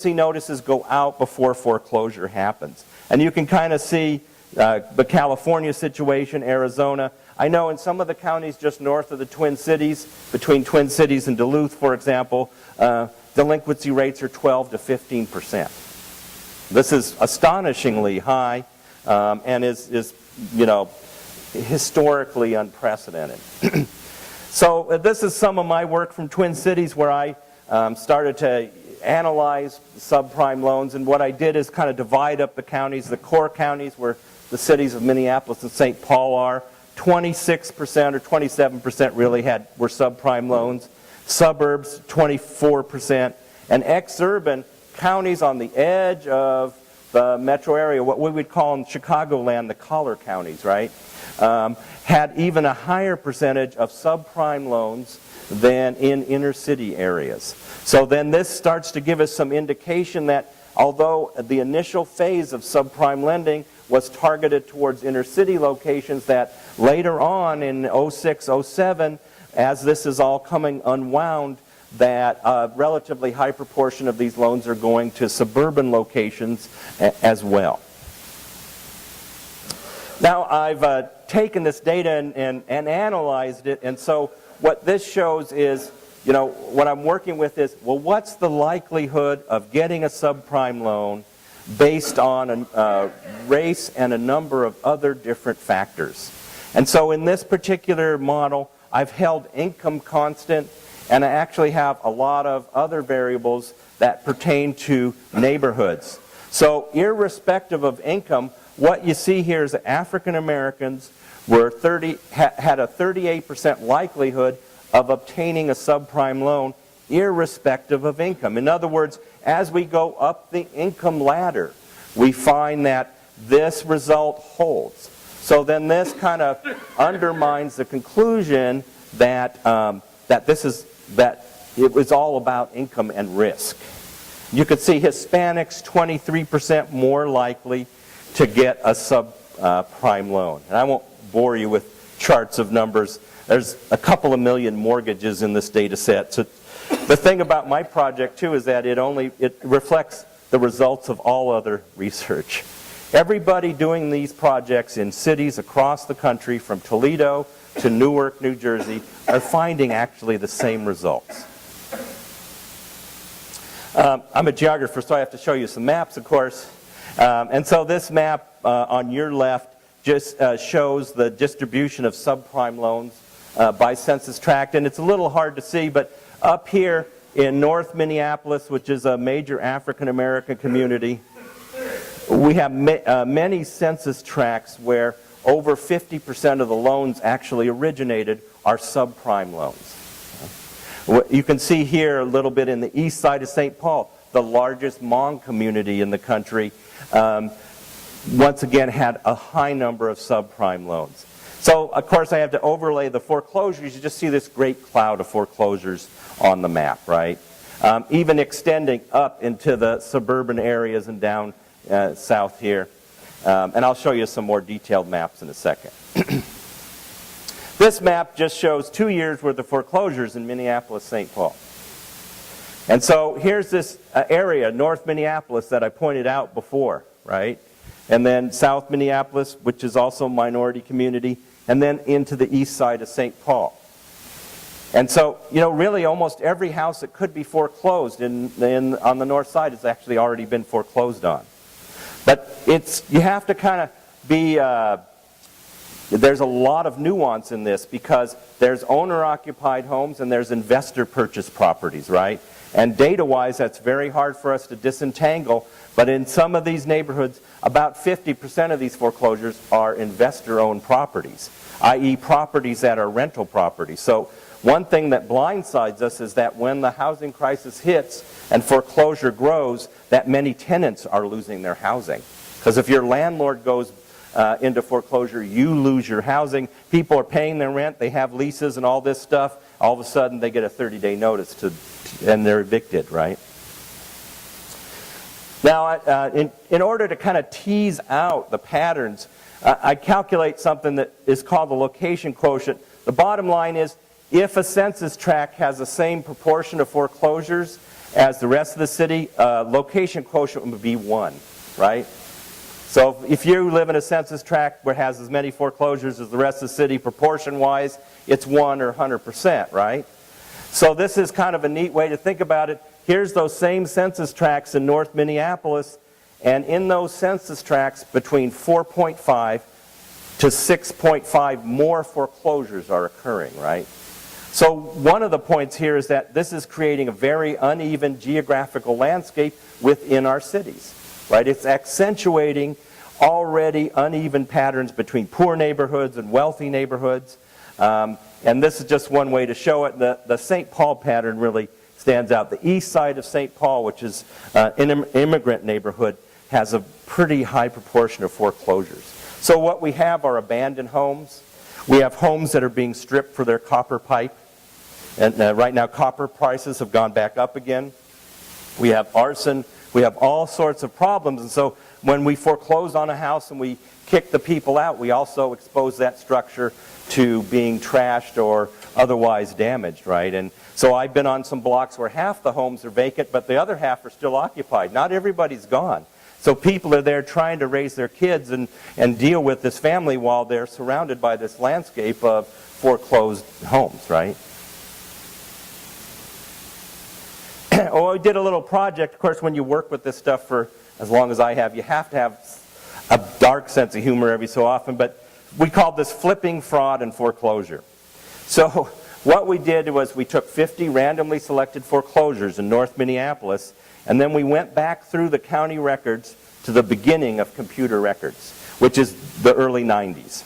notices go out before foreclosure happens. And you can kind of see the California situation, Arizona. I know in some of the counties just north of the Twin Cities, between Twin Cities and Duluth, for example, delinquency rates are 12 to 15%. This is astonishingly high and is historically unprecedented. So this is some of my work from Twin Cities where I started to analyze subprime loans, and what I did is kind of divide up the counties. The core counties where the cities of Minneapolis and St. Paul are, 26% or 27% really were subprime loans. Suburbs, 24%. And exurban counties on the edge of the metro area, what we would call in Chicagoland the collar counties, right? Had even a higher percentage of subprime loans than in inner city areas. So then this starts to give us some indication that although the initial phase of subprime lending was targeted towards inner city locations, that later on in 06, 07, as this is all coming unwound, that a relatively high proportion of these loans are going to suburban locations as well. Now I've taken this data and analyzed it, and so what this shows is, what I'm working with is, well, what's the likelihood of getting a subprime loan based on race and a number of other different factors. And so in this particular model, I've held income constant, and I actually have a lot of other variables that pertain to neighborhoods. So irrespective of income, what you see here is that African Americans had a 38% likelihood of obtaining a subprime loan irrespective of income. In other words, as we go up the income ladder, we find that this result holds. So then this kind of undermines the conclusion that it was all about income and risk. You could see Hispanics 23% more likely to get a subprime loan. And I won't bore you with charts of numbers. There's a couple of million mortgages in this data set. So the thing about my project too is that it reflects the results of all other research. Everybody doing these projects in cities across the country, from Toledo to Newark, New Jersey, are finding actually the same results. I'm a geographer, so I have to show you some maps, of course. And so this map on your left just shows the distribution of subprime loans by census tract. And it's a little hard to see, but up here in North Minneapolis, which is a major African American community, we have many census tracts where over 50% of the loans actually originated are subprime loans. You can see here a little bit in the east side of St. Paul, the largest Hmong community in the country, once again had a high number of subprime loans. So, of course, I have to overlay the foreclosures. You just see this great cloud of foreclosures on the map, right? Even extending up into the suburban areas and down south here. And I'll show you some more detailed maps in a second. This map just shows 2 years worth of foreclosures in Minneapolis, St. Paul. And so here's this area, North Minneapolis, that I pointed out before, right? And then South Minneapolis, which is also a minority community, and then into the east side of St. Paul. And so, really almost every house that could be foreclosed on the north side has actually already been foreclosed on. But you have to kind of be, there's a lot of nuance in this, because there's owner-occupied homes and there's investor-purchased properties, right? And data-wise, that's very hard for us to disentangle. But in some of these neighborhoods, about 50% of these foreclosures are investor-owned properties, i.e. properties that are rental properties. So one thing that blindsides us is that when the housing crisis hits and foreclosure grows, that many tenants are losing their housing. Because if your landlord goes into foreclosure, you lose your housing. People are paying their rent, they have leases and all this stuff. All of a sudden, they get a 30-day notice and they're evicted, right? Now, in order to kind of tease out the patterns, I calculate something that is called the location quotient. The bottom line is, if a census tract has the same proportion of foreclosures as the rest of the city, location quotient would be 1, right? So if you live in a census tract where it has as many foreclosures as the rest of the city, proportion-wise, it's 1 or 100%, right? So this is kind of a neat way to think about it. Here's those same census tracts in North Minneapolis, and in those census tracts, between 4.5 to 6.5 more foreclosures are occurring, right? So one of the points here is that this is creating a very uneven geographical landscape within our cities, right? It's accentuating already uneven patterns between poor neighborhoods and wealthy neighborhoods. And this is just one way to show it. The St. Paul pattern really stands out. The east side of St. Paul, which is an immigrant neighborhood, has a pretty high proportion of foreclosures. So what we have are abandoned homes. We have homes that are being stripped for their copper pipe. And right now copper prices have gone back up again. We have arson. We have all sorts of problems. And so when we foreclose on a house and we kick the people out, we also expose that structure to being trashed or otherwise damaged, right? And so I've been on some blocks where half the homes are vacant, but the other half are still occupied. Not everybody's gone. So people are there trying to raise their kids and deal with this family while they're surrounded by this landscape of foreclosed homes, right? Oh, we did a little project. Of course, when you work with this stuff for as long as I have, you have to have a dark sense of humor every so often, but we called this flipping fraud and foreclosure. So what we did was we took 50 randomly selected foreclosures in North Minneapolis, and then we went back through the county records to the beginning of computer records, which is the early 90s.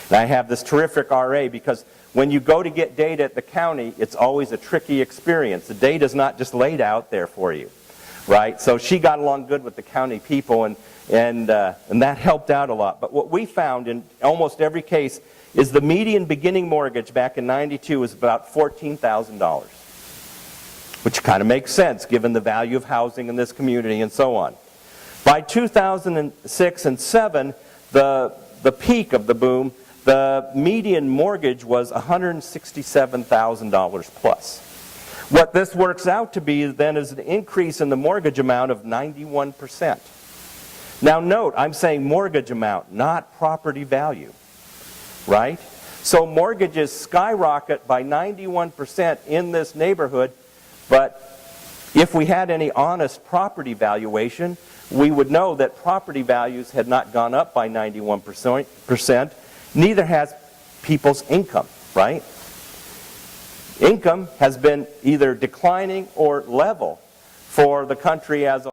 And I have this terrific RA because when you go to get data at the county, it's always a tricky experience. The data's not just laid out there for you, right? So she got along good with the county people, and that helped out a lot. But what we found in almost every case is the median beginning mortgage back in '92 was about $14,000, which kind of makes sense given the value of housing in this community and so on. By 2006 and 7, the peak of the boom, the median mortgage was $167,000 plus. What this works out to be then is an increase in the mortgage amount of 91%. Now note, I'm saying mortgage amount, not property value, right? So mortgages skyrocket by 91% in this neighborhood, but if we had any honest property valuation, we would know that property values had not gone up by 91%, neither has people's income, right? Income has been either declining or level for the country as a